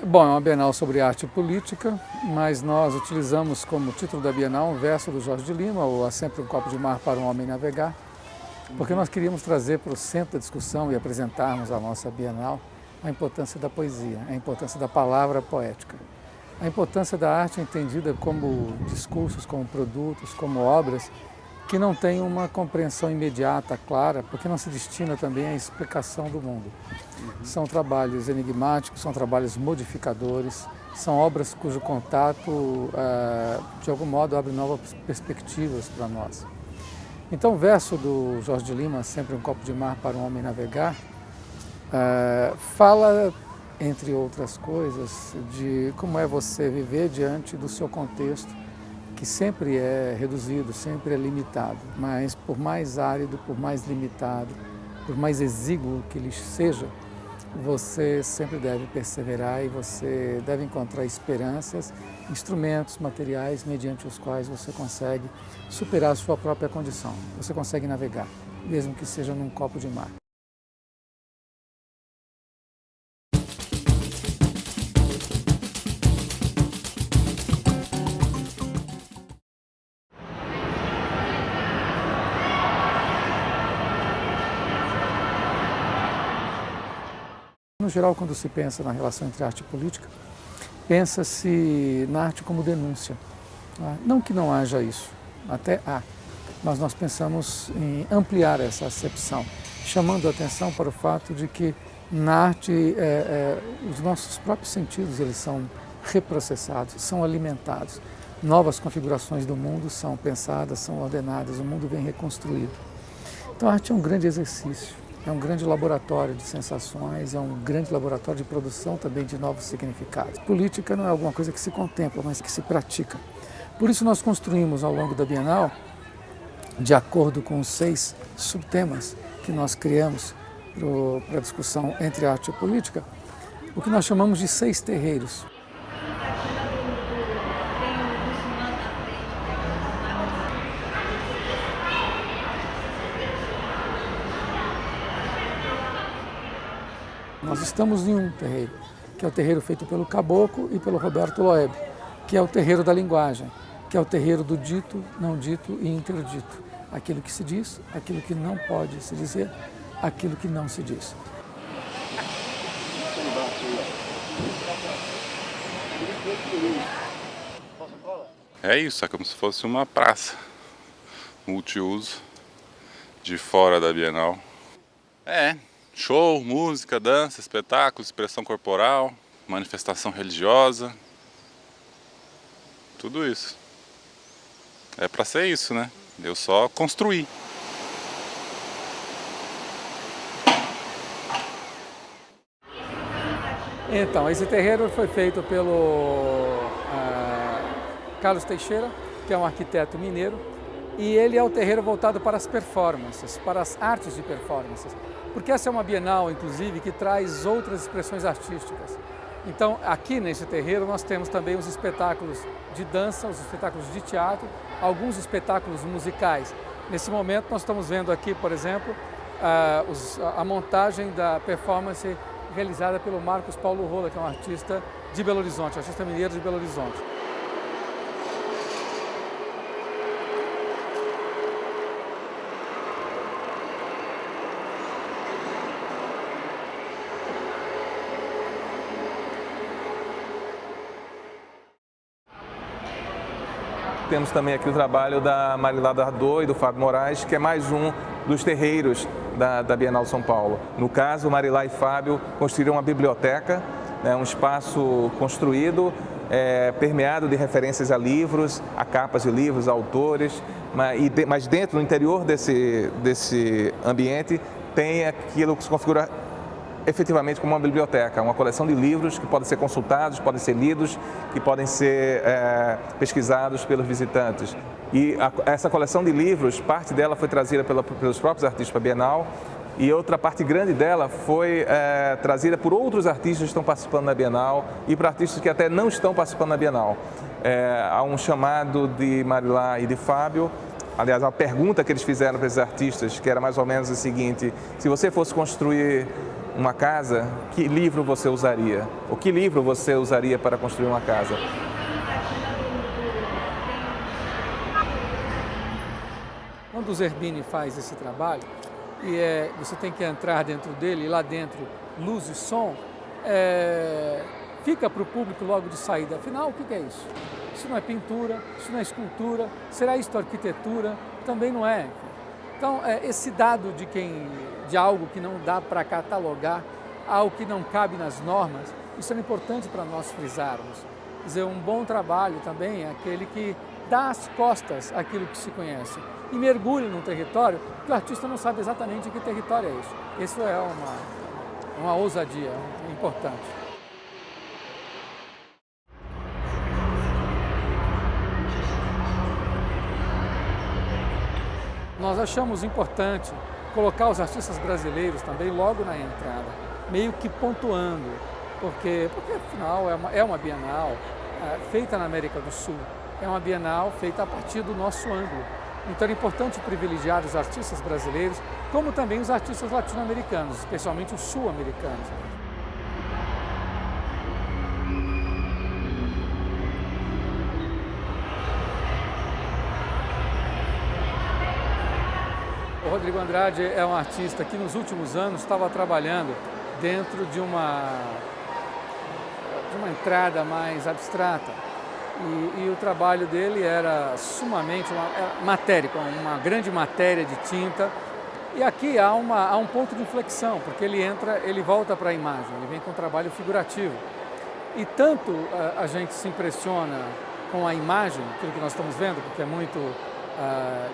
Bom, é uma Bienal sobre arte e política, mas nós utilizamos como título da Bienal um verso do Jorge de Lima, o Há Sempre um Copo de Mar para um Homem Navegar, porque nós queríamos trazer para o centro da discussão e apresentarmos à nossa Bienal a importância da poesia, a importância da palavra poética, a importância da arte entendida como discursos, como produtos, como obras que não têm uma compreensão imediata, clara, porque não se destina também à explicação do mundo. São trabalhos enigmáticos, são trabalhos modificadores, são obras cujo contato, de algum modo, abre novas perspectivas para nós. Então, o verso do Jorge de Lima, Sempre um Copo de Mar para um Homem Navegar, fala, entre outras coisas, de como é você viver diante do seu contexto, que sempre é reduzido, sempre é limitado, mas por mais árido, por mais limitado, por mais exíguo que ele seja, você sempre deve perseverar e você deve encontrar esperanças, instrumentos, materiais mediante os quais você consegue superar a sua própria condição. Você consegue navegar, mesmo que seja num copo de mar. No geral, quando se pensa na relação entre arte e política, pensa-se na arte como denúncia. Não que não haja isso, até há, mas nós pensamos em ampliar essa acepção, chamando a atenção para o fato de que na arte os nossos próprios sentidos eles são reprocessados, são alimentados. Novas configurações do mundo são pensadas, são ordenadas, o mundo vem reconstruído. Então a arte é um grande exercício. É um grande laboratório de sensações, é um grande laboratório de produção também de novos significados. Política não é alguma coisa que se contempla, mas que se pratica. Por isso nós construímos ao longo da Bienal, de acordo com os 6 subtemas que nós criamos para a discussão entre arte e política, o que nós chamamos de 6 terreiros. Nós estamos em um terreiro, que é o terreiro feito pelo Caboclo e pelo Roberto Loeb, que é o terreiro da linguagem, que é o terreiro do dito, não dito e interdito. Aquilo que se diz, aquilo que não pode se dizer, aquilo que não se diz. É isso, é como se fosse uma praça multiuso de fora da Bienal. Show, música, dança, espetáculo, expressão corporal, manifestação religiosa, tudo isso. É para ser isso, né? Eu só construí. Então, esse terreiro foi feito pelo Carlos Teixeira, que é um arquiteto mineiro, e ele é o terreiro voltado para as performances, para as artes de performances. Porque essa é uma Bienal, inclusive, que traz outras expressões artísticas. Então, aqui nesse terreiro, nós temos também os espetáculos de dança, os espetáculos de teatro, alguns espetáculos musicais. Nesse momento, nós estamos vendo aqui, por exemplo, a montagem da performance realizada pelo Marcos Paulo Rola, que é um artista de Belo Horizonte, artista mineiro de Belo Horizonte. Temos também aqui o trabalho da Marilá Dardot e do Fábio Moraes, que é mais um dos terreiros da Bienal São Paulo. No caso, Marilá e Fábio construíram uma biblioteca, um espaço construído, permeado de referências a livros, a capas de livros, a autores, mas dentro, no interior desse ambiente, tem aquilo que se configura efetivamente como uma biblioteca, uma coleção de livros que podem ser consultados, podem ser lidos, que podem ser pesquisados pelos visitantes. E essa coleção de livros, parte dela foi trazida pelos próprios artistas para a Bienal e outra parte grande dela foi trazida por outros artistas que estão participando da Bienal e por artistas que até não estão participando da Bienal. Há um chamado de Marilá e de Fábio aliás, a pergunta que eles fizeram para esses artistas, que era mais ou menos o seguinte: se você fosse construir uma casa, que livro você usaria? Ou que livro você usaria para construir uma casa? Quando o Zerbini faz esse trabalho, e você tem que entrar dentro dele, e lá dentro, luz e som, fica para o público logo de saída. Afinal, o que é isso? Isso não é pintura, isso não é escultura, será isso arquitetura? Também não é. Então, esse dado de algo que não dá para catalogar, algo que não cabe nas normas, isso é importante para nós frisarmos. Quer dizer, um bom trabalho também é aquele que dá as costas àquilo que se conhece e mergulha num território que o artista não sabe exatamente que território é isso. Isso é uma ousadia importante. Nós achamos importante colocar os artistas brasileiros também logo na entrada, meio que pontuando, porque afinal é uma Bienal feita na América do Sul, é uma Bienal feita a partir do nosso ângulo. Então é importante privilegiar os artistas brasileiros, como também os artistas latino-americanos, especialmente os sul-americanos. O Rodrigo Andrade é um artista que nos últimos anos estava trabalhando dentro de uma entrada mais abstrata. E o trabalho dele era sumamente matérico, uma grande matéria de tinta. E aqui há um ponto de inflexão, porque ele volta para a imagem, ele vem com um trabalho figurativo. E tanto a gente se impressiona com a imagem, aquilo que nós estamos vendo, porque é muito,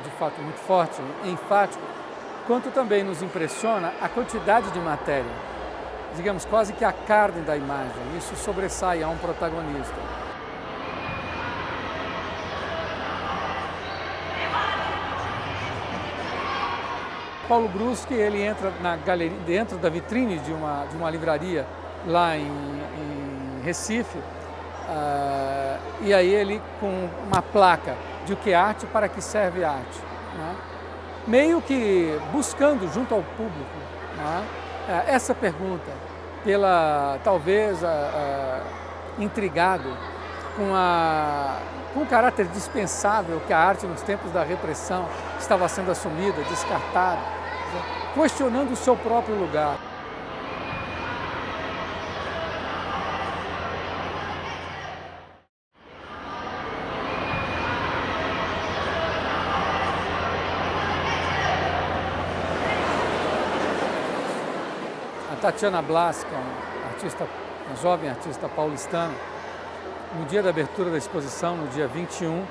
de fato, muito forte, enfático, quanto também nos impressiona a quantidade de matéria, digamos, quase que a carne da imagem. Isso sobressai a um protagonista. Paulo Bruschi, ele entra na galeria, dentro da vitrine de uma livraria lá em Recife, e aí ele com uma placa de o que é arte, para que serve a arte, né? Meio que buscando junto ao público, né, essa pergunta, talvez intrigado com o caráter dispensável que a arte nos tempos da repressão estava sendo assumida, descartada, questionando o seu próprio lugar. A Tatiana Blas, que é uma jovem artista paulistana, no dia da abertura da exposição, no dia 21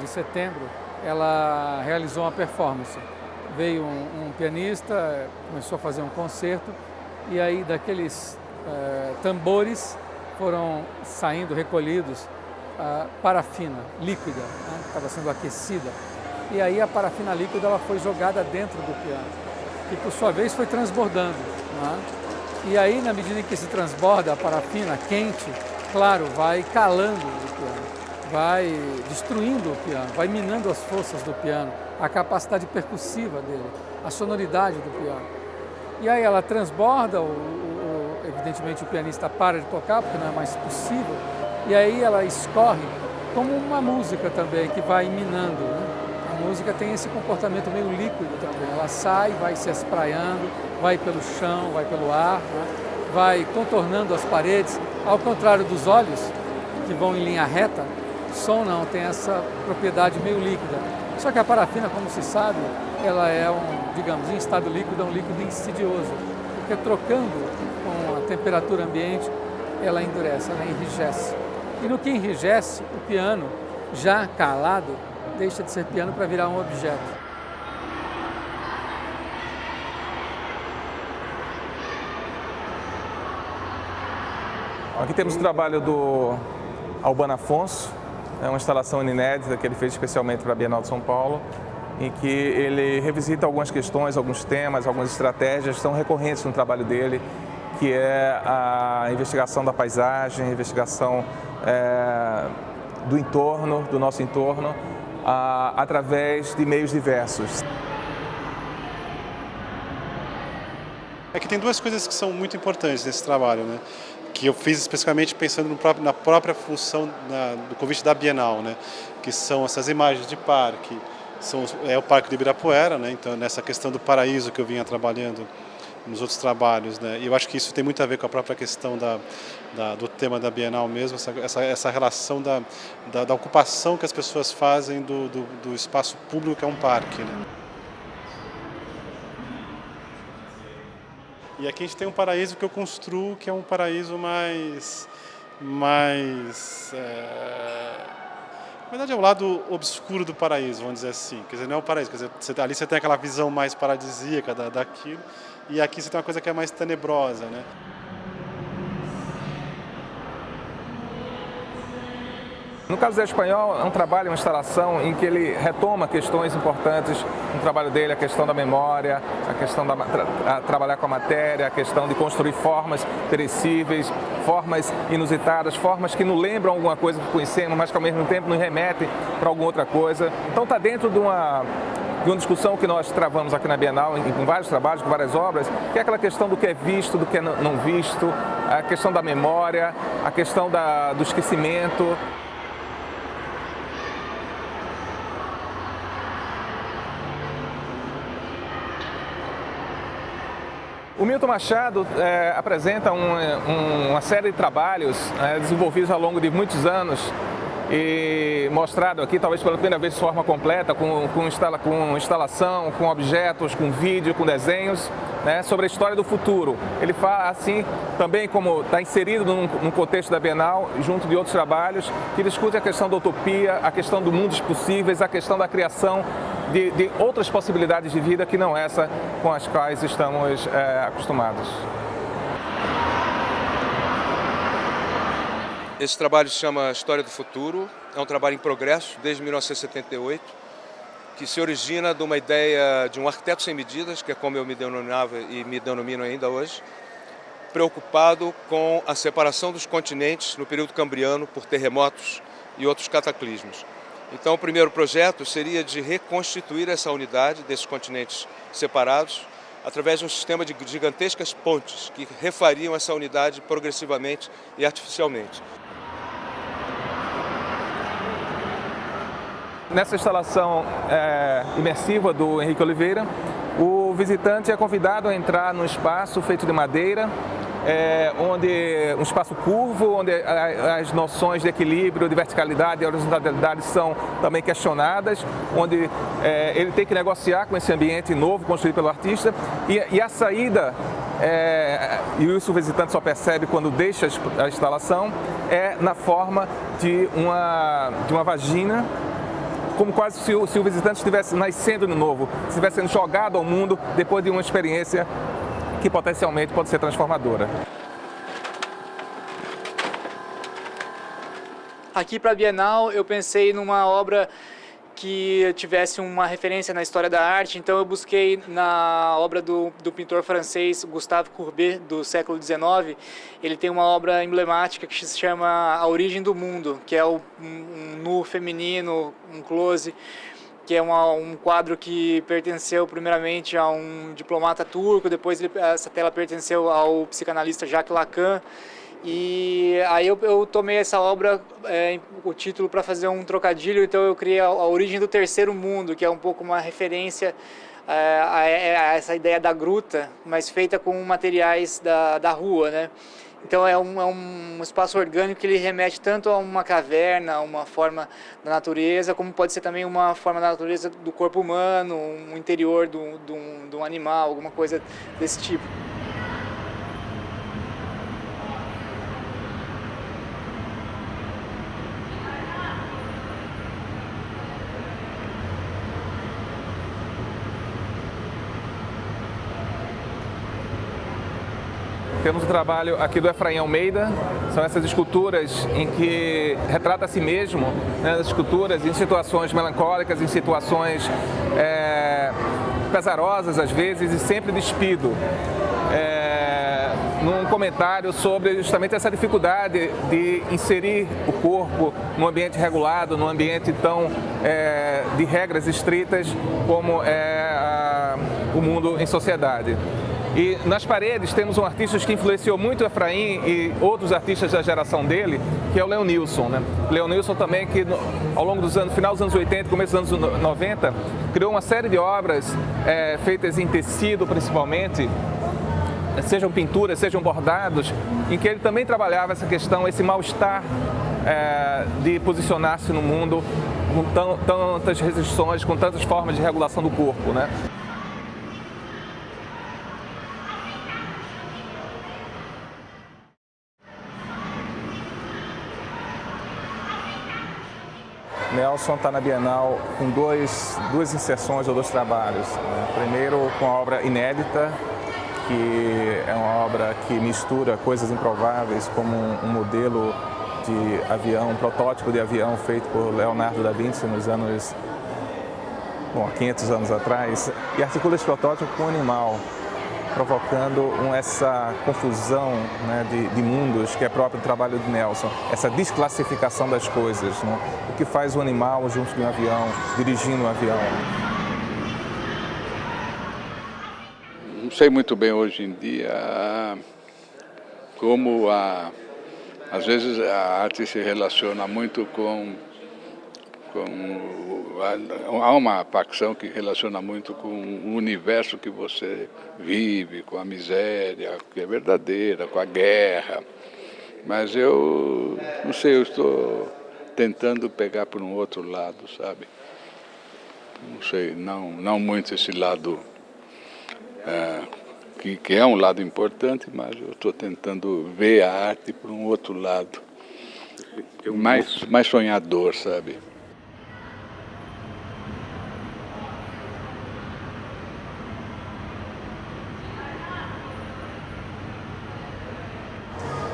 de setembro, ela realizou uma performance. Veio um pianista, começou a fazer um concerto, e aí daqueles tambores foram saindo, recolhidos, parafina líquida, né, que estava sendo aquecida. E aí a parafina líquida ela foi jogada dentro do piano, que por sua vez foi transbordando, né? E aí, na medida em que se transborda a parafina quente, claro, vai calando o piano, vai destruindo o piano, vai minando as forças do piano, a capacidade percussiva dele, a sonoridade do piano. E aí ela transborda, evidentemente o pianista para de tocar, porque não é mais possível, e aí ela escorre como uma música também, que vai minando, né? A música tem esse comportamento meio líquido também, ela sai, vai se espraiando, vai pelo chão, vai pelo ar, né? Vai contornando as paredes, ao contrário dos olhos, que vão em linha reta, o som não, tem essa propriedade meio líquida. Só que a parafina, como se sabe, ela é digamos, em estado líquido, é um líquido insidioso, porque trocando com a temperatura ambiente, ela endurece, ela enrijece. E no que enrijece, o piano, já calado, deixa de ser piano para virar um objeto. Aqui temos o trabalho do Albano Afonso, é uma instalação inédita que ele fez especialmente para a Bienal de São Paulo, em que ele revisita algumas questões, alguns temas, algumas estratégias que são recorrentes no trabalho dele, que é a investigação da paisagem, a investigação do entorno, do nosso entorno, através de meios diversos. É que tem duas coisas que são muito importantes nesse trabalho, né? Que eu fiz especificamente pensando na própria função do convite da Bienal, né? Que são essas imagens de parque, é o Parque do Ibirapuera, né? Então nessa questão do paraíso que eu vinha trabalhando nos outros trabalhos, né? E eu acho que isso tem muito a ver com a própria questão do tema da Bienal mesmo, essa relação da ocupação que as pessoas fazem do espaço público que é um parque, né? E aqui a gente tem um paraíso que eu construo, que é um paraíso mais na verdade é o lado obscuro do paraíso, vamos dizer assim. Quer dizer, não é o paraíso, quer dizer, ali você tem aquela visão mais paradisíaca daquilo, e aqui você tem uma coisa que é mais tenebrosa, né? No caso do Zé Espanhol, é um trabalho, uma instalação em que ele retoma questões importantes no trabalho dele, a questão da memória, a questão de trabalhar com a matéria, a questão de construir formas perecíveis, formas inusitadas, formas que nos lembram alguma coisa que conhecemos, mas que ao mesmo tempo nos remetem para alguma outra coisa. Então está dentro de uma discussão que nós travamos aqui na Bienal, em vários trabalhos, com várias obras, que é aquela questão do que é visto, do que é não visto, a questão da memória, a questão do esquecimento. O Milton Machado apresenta uma série de trabalhos desenvolvidos ao longo de muitos anos e mostrado aqui, talvez pela primeira vez de forma completa, com instalação, com objetos, com vídeo, com desenhos, né, sobre a história do futuro. Ele fala assim, também como está inserido num contexto da Bienal, junto de outros trabalhos, que discute a questão da utopia, a questão do mundos possíveis, a questão da criação de outras possibilidades de vida que não essa com as quais estamos acostumados. Esse trabalho se chama História do Futuro, é um trabalho em progresso desde 1978, que se origina de uma ideia de um arquiteto sem medidas, que é como eu me denominava e me denomino ainda hoje, preocupado com a separação dos continentes no período cambriano por terremotos e outros cataclismos. Então, o primeiro projeto seria de reconstituir essa unidade desses continentes separados através de um sistema de gigantescas pontes que refariam essa unidade progressivamente e artificialmente. Nessa instalação imersiva do Henrique Oliveira, o visitante é convidado a entrar num espaço feito de madeira, onde um espaço curvo, onde as noções de equilíbrio, de verticalidade e horizontalidade são também questionadas, onde ele tem que negociar com esse ambiente novo construído pelo artista e a saída, e isso o visitante só percebe quando deixa a instalação, é na forma de uma vagina, como quase se o visitante estivesse nascendo de novo, estivesse sendo jogado ao mundo depois de uma experiência que potencialmente pode ser transformadora. Aqui para a Bienal eu pensei numa obra que tivesse uma referência na história da arte, então eu busquei na obra do pintor francês Gustave Courbet, do século XIX. Ele tem uma obra emblemática que se chama A Origem do Mundo, que é um nu feminino, um close, que é um quadro que pertenceu primeiramente a um diplomata turco, depois essa tela pertenceu ao psicanalista Jacques Lacan. E aí eu tomei essa obra, o título, para fazer um trocadilho, então eu criei a Origem do Terceiro Mundo, que é um pouco uma referência a essa ideia da gruta, mas feita com materiais da rua, né? Então é um espaço orgânico que ele remete tanto a uma caverna, a uma forma da natureza, como pode ser também uma forma da natureza do corpo humano, um interior de um animal, alguma coisa desse tipo. Temos o trabalho aqui do Efraim Almeida, são essas esculturas em que retrata a si mesmo, né, as esculturas em situações melancólicas, em situações pesarosas às vezes e sempre despido. num comentário sobre justamente essa dificuldade de inserir o corpo num ambiente regulado, num ambiente tão de regras estritas como é o mundo em sociedade. E nas paredes temos um artista que influenciou muito Efraim e outros artistas da geração dele, que é o Leonilson, né? Leonilson também, que ao longo dos anos, final dos anos 80, começo dos anos 90, criou uma série de obras feitas em tecido principalmente, sejam pinturas, sejam bordados, em que ele também trabalhava essa questão, esse mal-estar de posicionar-se no mundo com tantas restrições, com tantas formas de regulação do corpo, né? Nelson está na Bienal com duas inserções ou dois trabalhos. Primeiro com a obra inédita, que é uma obra que mistura coisas improváveis, como um modelo de avião, um protótipo de avião feito por Leonardo da Vinci nos anos, há 500 anos atrás, e articula esse protótipo com um animal, provocando essa confusão, né, de mundos que é próprio do trabalho de Nelson, essa desclassificação das coisas, né? O que faz o animal junto de um avião, dirigindo um avião. Não sei muito bem hoje em dia como às vezes a arte se relaciona muito há uma facção que relaciona muito com o universo que você vive, com a miséria, que é verdadeira, com a guerra. Mas eu não sei, eu estou tentando pegar por um outro lado, sabe? Não sei, não muito esse lado que é um lado importante, mas eu estou tentando ver a arte por um outro lado, mais sonhador, sabe?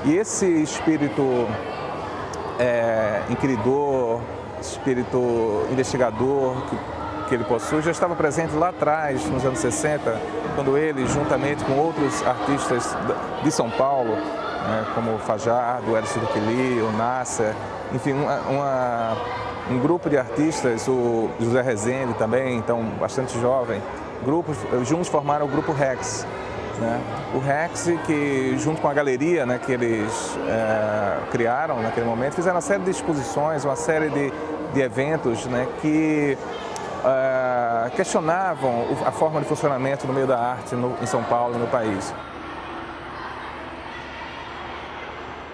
E esse espírito inquiridor, espírito investigador que ele possui, já estava presente lá atrás, nos anos 60, quando ele, juntamente com outros artistas de São Paulo, como o Fajardo, o Edson Duquili, o Nasser, enfim, um grupo de artistas, o José Rezende também, então bastante jovem, juntos formaram o grupo Rex. Né? O Rex, que junto com a galeria, né, que eles criaram naquele momento, fizeram uma série de exposições, uma série de eventos, né, que questionavam a forma de funcionamento no meio da arte em São Paulo e no país.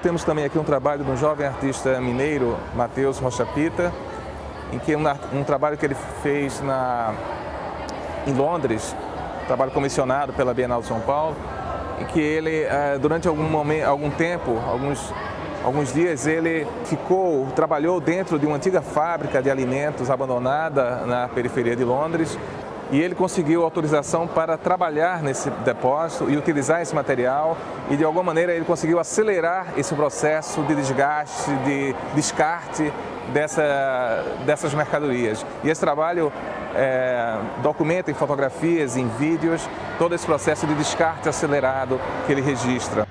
Temos também aqui um trabalho de um jovem artista mineiro, Matheus Rocha Pita, em que um trabalho que ele fez em Londres, trabalho comissionado pela Bienal de São Paulo, em que ele, durante algum tempo, alguns dias, ele trabalhou dentro de uma antiga fábrica de alimentos abandonada na periferia de Londres, e ele conseguiu autorização para trabalhar nesse depósito e utilizar esse material, e de alguma maneira ele conseguiu acelerar esse processo de desgaste, de descarte dessas mercadorias. E esse trabalho documenta em fotografias, em vídeos, todo esse processo de descarte acelerado que ele registra.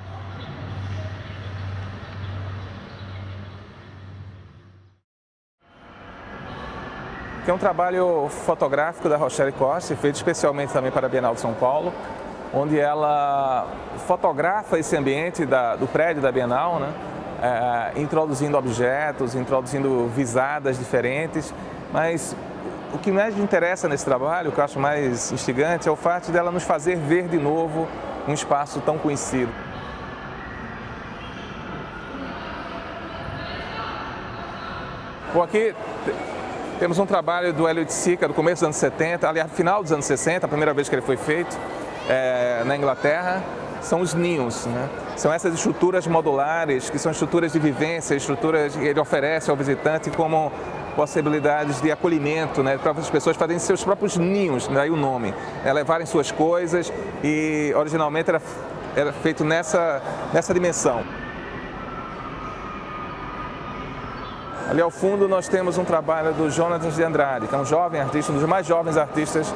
Que é um trabalho fotográfico da Rochelle Costa, feito especialmente também para a Bienal de São Paulo, onde ela fotografa esse ambiente do prédio da Bienal, né? Introduzindo objetos, introduzindo visadas diferentes, mas o que mais me interessa nesse trabalho, o que eu acho mais instigante, é o fato dela nos fazer ver de novo um espaço tão conhecido. Bom, aqui temos um trabalho do Hélio de Sica, do começo dos anos 70, aliás, final dos anos 60, a primeira vez que ele foi feito, na Inglaterra. São os ninhos, né? São essas estruturas modulares, que são estruturas de vivência, estruturas que ele oferece ao visitante como possibilidades de acolhimento, né, para as pessoas fazerem seus próprios ninhos, daí o nome, levarem suas coisas, e originalmente era feito nessa dimensão. Ali ao fundo nós temos um trabalho do Jonatas de Andrade, que é um jovem artista, um dos mais jovens artistas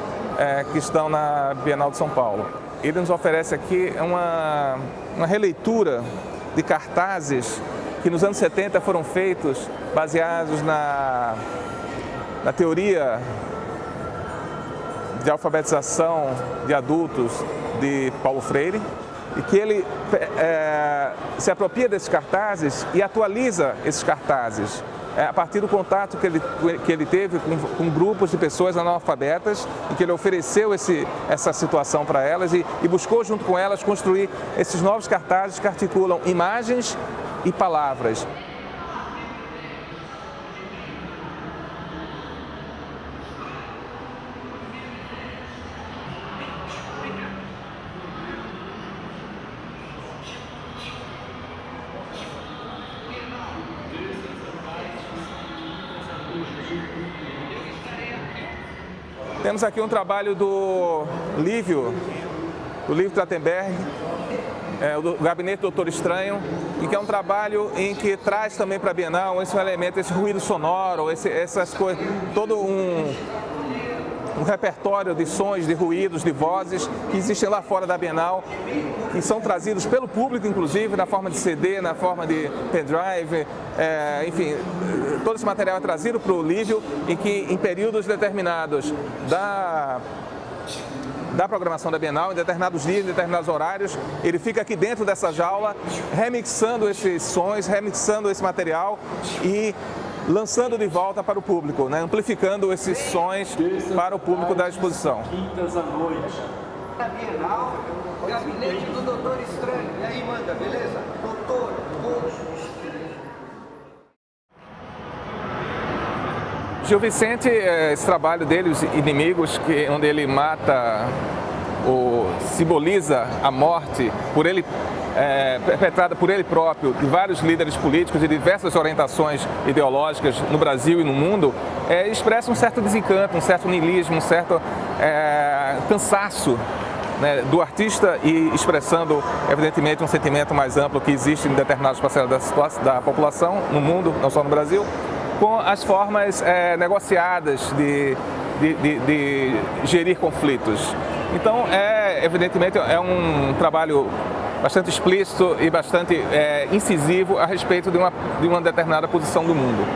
que estão na Bienal de São Paulo. ele nos oferece aqui uma releitura de cartazes que nos anos 70 foram feitos baseados na teoria de alfabetização de adultos de Paulo Freire, e que ele se apropria desses cartazes e atualiza esses cartazes a partir do contato que ele teve com grupos de pessoas analfabetas, e que ele ofereceu essa situação para elas e buscou junto com elas construir esses novos cartazes que articulam imagens e palavras. Temos aqui um trabalho do Lívio Trachtenberg, do Gabinete do Doutor Estranho, e que é um trabalho em que traz também para a Bienal esse elemento, esse ruído sonoro, essas coisas, todo um repertório de sons, de ruídos, de vozes que existem lá fora da Bienal, que são trazidos pelo público, inclusive, na forma de CD, na forma de pendrive, enfim, todo esse material é trazido para o Lívio, em que em períodos determinados da programação da Bienal, em determinados dias, em determinados horários, ele fica aqui dentro dessa jaula, remixando esses sons, remixando esse material e lançando de volta para o público, né? Amplificando esses sons para o público da exposição. Quintas à noite. Na Bienal, Gabinete do Doutor Estranho. E aí, manda, beleza? Doutor, Gil Vicente, esse trabalho dele, Os Inimigos, onde ele mata, simboliza a morte por ele, perpetrada por ele próprio, de vários líderes políticos de diversas orientações ideológicas no Brasil e no mundo, expressa um certo desencanto, um certo niilismo, um certo cansaço, né, do artista, e expressando, evidentemente, um sentimento mais amplo que existe em determinadas parcelas da população no mundo, não só no Brasil, com as formas negociadas de gerir conflitos. Então, evidentemente, é um trabalho bastante explícito e bastante incisivo a respeito de uma determinada posição do mundo.